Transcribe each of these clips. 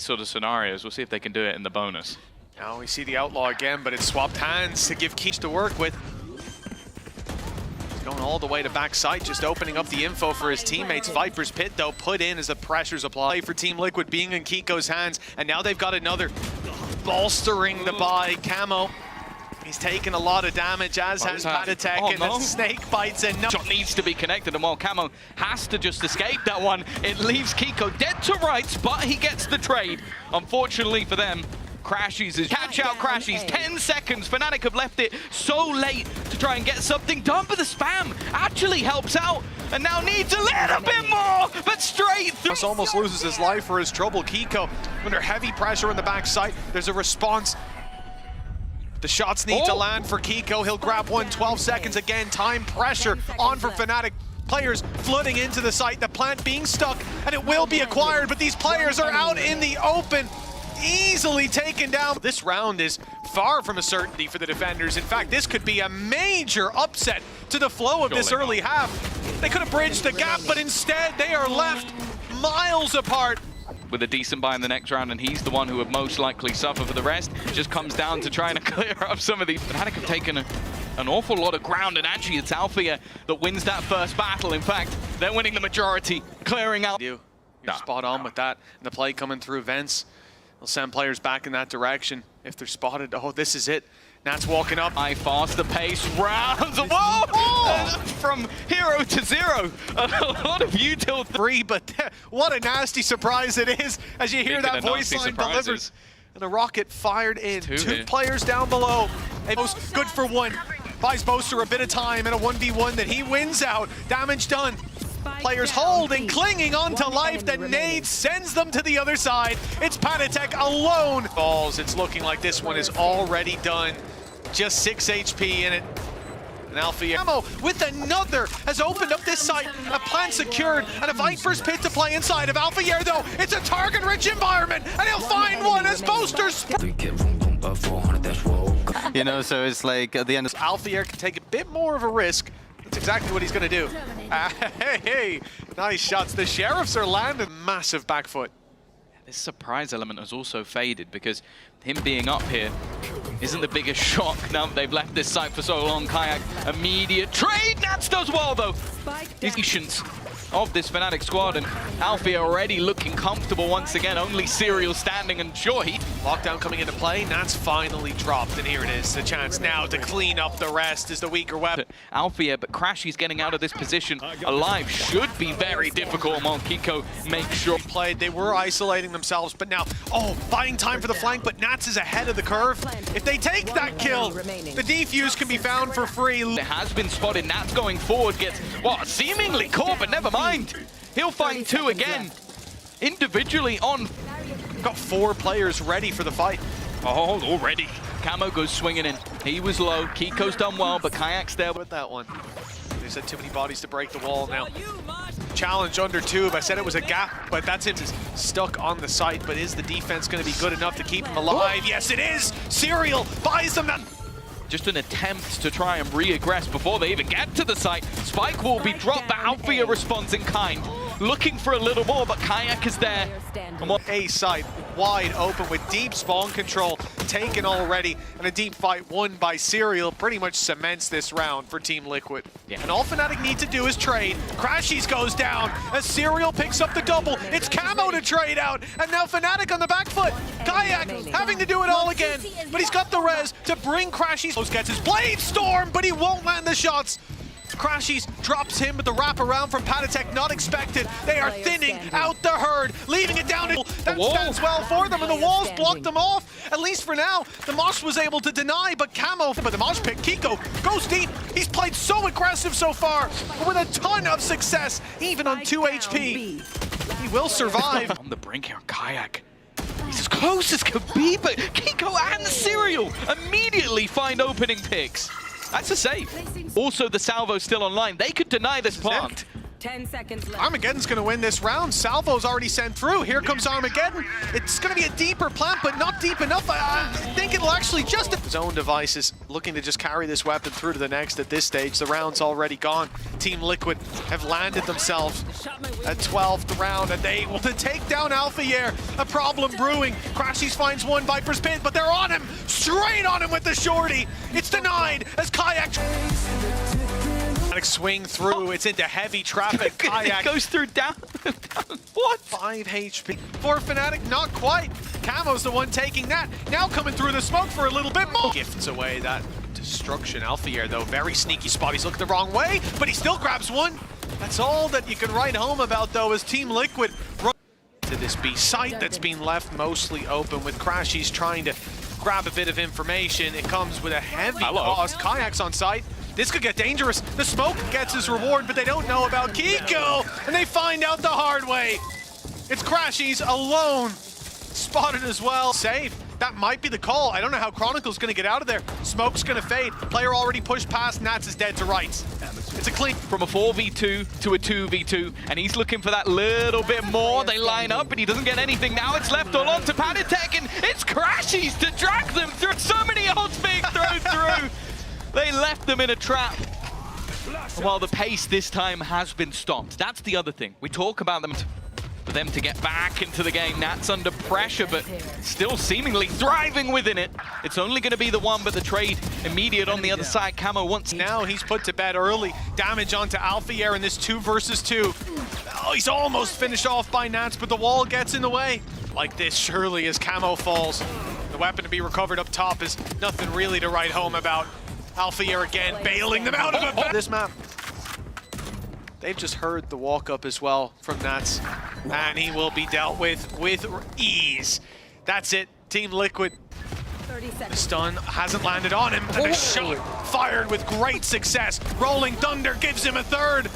these sort of scenarios. We'll see if they can do it in the bonus. Now we see the Outlaw again, but it's swapped hands to give Keach to work with. He's going all the way to backside, just opening up the info for his teammates. Viper's Pit, though, put in as the pressure's applied for Team Liquid being in Kiko's hands. And now they've got another bolstering the buy. Camo, he's taken a lot of damage, as has Patatek, and the snake bites in. Shot needs to be connected, and while Camo has to just escape that one, it leaves Kiko dead to rights, but he gets the trade. Unfortunately for them, Crashies is catch out Crashies. 10 seconds. Fnatic have left it so late to try and get something done, but the spam actually helps out and now needs a little bit more, but straight through. Almost loses his life for his trouble. Kiko under heavy pressure on the backside. There's a response. The shots need to land for Kiko. He'll grab one. 12 seconds again. Time pressure on for Fnatic. Players flooding into the site. The plant being stuck, and it will be acquired, but these players are out in the open. Easily taken down. This round is far from a certainty for the defenders. In fact, this could be a major upset to the flow of this early half. They could have bridged the gap, but instead they are left miles apart. With a decent buy in the next round, and he's the one who would most likely suffer. For the rest, it just comes down to trying to clear up some of these. Fnatic have taken an awful lot of ground, and actually it's Althea that wins that first battle. In fact, they're winning the majority, clearing out. You're spot on with that. And the play coming through vents. They'll send players back in that direction if they're spotted. Oh, this is it. Nat's walking up. High, faster pace rounds. Whoa! From hero to zero. A lot of util 3, but what a nasty surprise it is as you hear that voice line delivered. And a rocket fired in. Two players down below. And good for one. Buys Boaster a bit of time and a 1v1 that he wins out. Damage done. Players holding, clinging onto life. The nade sends them to the other side. It's Patatek alone. Balls. It's looking like this one is already done. Just 6 HP in it. And Althea with another has opened up this site. A plant secured and a Viper's Pit to play inside of Althea, though. It's a target-rich environment, and he'll find one as Boaster's. You know, so it's like at the end of Althea can take a bit more of a risk. That's exactly what he's going to do. Hey, nice shots. The Sheriffs are landing. Massive back foot. This surprise element has also faded because him being up here isn't the biggest shock now that they've left this site for so long. Kayak, immediate trade. Nats does well, though. His patience of this Fnatic squad, and Althea already looking comfortable once again. Only Serial standing and Joy. Lockdown coming into play. Nats finally dropped, and here it is. The chance now to clean up the rest is the weaker weapon. Althea, but Crashy's getting out of this position alive should be very difficult. While Kiko makes sure played. They were isolating themselves, but now, buying time for the flank, but Nats is ahead of the curve. If they take that kill, the defuse can be found for free. It has been spotted. Nats going forward gets, seemingly caught, but never mind. He'll find 2 again. Individually on. Got 4 players ready for the fight. Oh, already. Camo goes swinging in. He was low. Kiko's done well, but Kayak's there with that one. They said too many bodies to break the wall now. Challenge under tube. I said it was a gap, but that's him stuck on the site. But is the defense going to be good enough to keep him alive? Yes, it is. Serial buys them that. Just an attempt to try and re-aggress before they even get to the site. Spike will be dropped, but Althea responds in kind. Looking for a little more, but Kayak is there. A site wide open with deep spawn control taken already, and a deep fight won by Serial pretty much cements this round for Team Liquid. Yeah. And all Fnatic need to do is trade. Crashies goes down as Serial picks up the double. It's Camo to trade out, and now Fnatic on the back foot. Kayak having to do it all again, but he's got the res to bring Crashies. Gets his Blade Storm, but he won't land the shots. Crashies drops him, but the wraparound from Patatek not expected. They are thinning out the herd, leaving it down. That stands well for them, and the walls blocked them off. At least for now, the Mosh was able to deny, but Camo, but the Mosh pick, Kiko, goes deep. He's played so aggressive so far, but with a ton of success, even on 2 HP. He will survive. On the brink here, Kayak. He's as close as could be, but Kiko and Serial immediately find opening picks. That's a save. Also, the salvo's still online. They could deny this plant. 10 seconds left. Armageddon's gonna win this round. Salvo's already sent through. Here comes Armageddon. It's gonna be a deeper plant, but not deep enough. I think it'll actually just... Zone devices looking to just carry this weapon through to the next at this stage. The round's already gone. Team Liquid have landed themselves at 12th round, and they will take down Alpha Air. A problem brewing. Crashies finds one Viper's Pit, but they're on him! Straight on him with the shorty! It's denied as Kayak... swing through, it's into heavy traffic. Kayak It goes through down. What? 5 HP. For Fnatic, not quite. Camo's the one taking that. Now coming through the smoke for a little bit more. Gifts away that destruction. Alpha Air, though, very sneaky spot. He's looking the wrong way, but he still grabs one. That's all that you can write home about, though, is Team Liquid to this B site that's been left mostly open with Crashies trying to grab a bit of information. It comes with a heavy cost. Kayak's on site. This could get dangerous. The smoke gets his reward, but they don't know about Kiko, and they find out the hard way. It's Crashies alone. Spotted as well. Save. That might be the call. I don't know how Chronicle's gonna get out of there. Smoke's gonna fade. Player already pushed past. Nats is dead to rights. It's a clean. From a 4v2 to a 2v2, and he's looking for that little bit more. They line up, and he doesn't get anything. Now it's left all on to Fnatic, and it's Crashies to drag them through. So many odds being thrown through. They left them in a trap. While the pace this time has been stopped. That's the other thing. We talk about them for them to get back into the game. Nats under pressure, but still seemingly thriving within it. It's only going to be the one, but the trade immediate on the other side. Camo wants... Now he's put to bed early. Damage onto Alpha Air in this 2 versus 2. Oh, he's almost finished off by Nats, but the wall gets in the way. Like this, surely, as Camo falls. The weapon to be recovered up top is nothing really to write home about. Alpha Air again, bailing them out of it. This map. They've just heard the walk-up as well from Nats, and he will be dealt with ease. That's it, Team Liquid. The stun hasn't landed on him, and a shot fired with great success. Rolling Thunder gives him a third,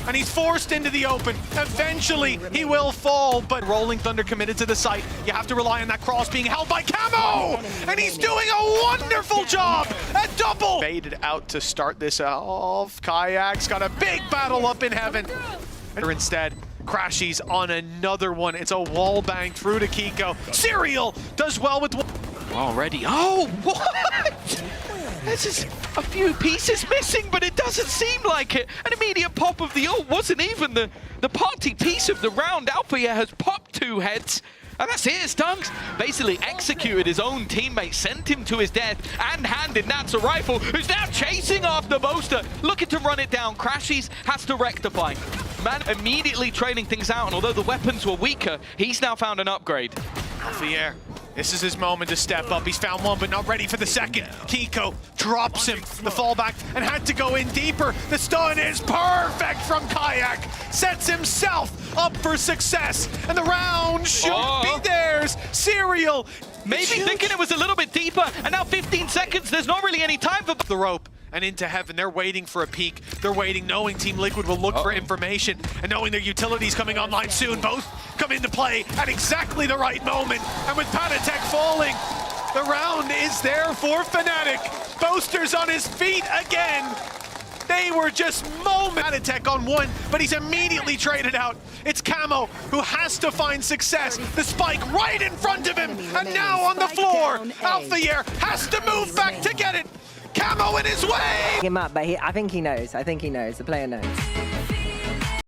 and he's forced into the open. Eventually, he will fall, but Rolling Thunder committed to the site. You have to rely on that cross being held by Camo, and he's doing a wonderful job. A double. Faded out to start this off. Kayak's got a big battle up in heaven. Instead, Crashies on another one. It's a wall bang through to Kiko. Serial does well with one. Already. Oh, what? This is a few pieces missing, but it doesn't seem like it. An immediate pop of the ult wasn't even the party piece of the round. Alpha Air has popped 2 heads. And that's it, Stunks basically executed his own teammate, sent him to his death, and handed Nats a rifle, who's now chasing after Boaster, looking to run it down. Crashies has to rectify. Man immediately trading things out, and although the weapons were weaker, he's now found an upgrade. Alpha Air, this is his moment to step up. He's found one, but not ready for the second. Kiko drops him, the fallback, and had to go in deeper. The stun is perfect from Kayak. Sets himself up for success, and the round should be theirs. Serial. Maybe thinking it was a little bit deeper, and now 15 seconds, there's not really any time for... The rope and into heaven. They're waiting for a peek. They're waiting, knowing Team Liquid will look for information, and knowing their utilities coming online soon. Both come into play at exactly the right moment. And with Fnatic falling, the round is there for Fnatic. Boaster's on his feet again. They were just Fnatic on one, but he's immediately traded out. It's Camo who has to find success. The spike right in front of him, and now on the floor. Alpha Air has to move back to get it. Camo in his way! Him up, but I think he knows. I think he knows. The player knows.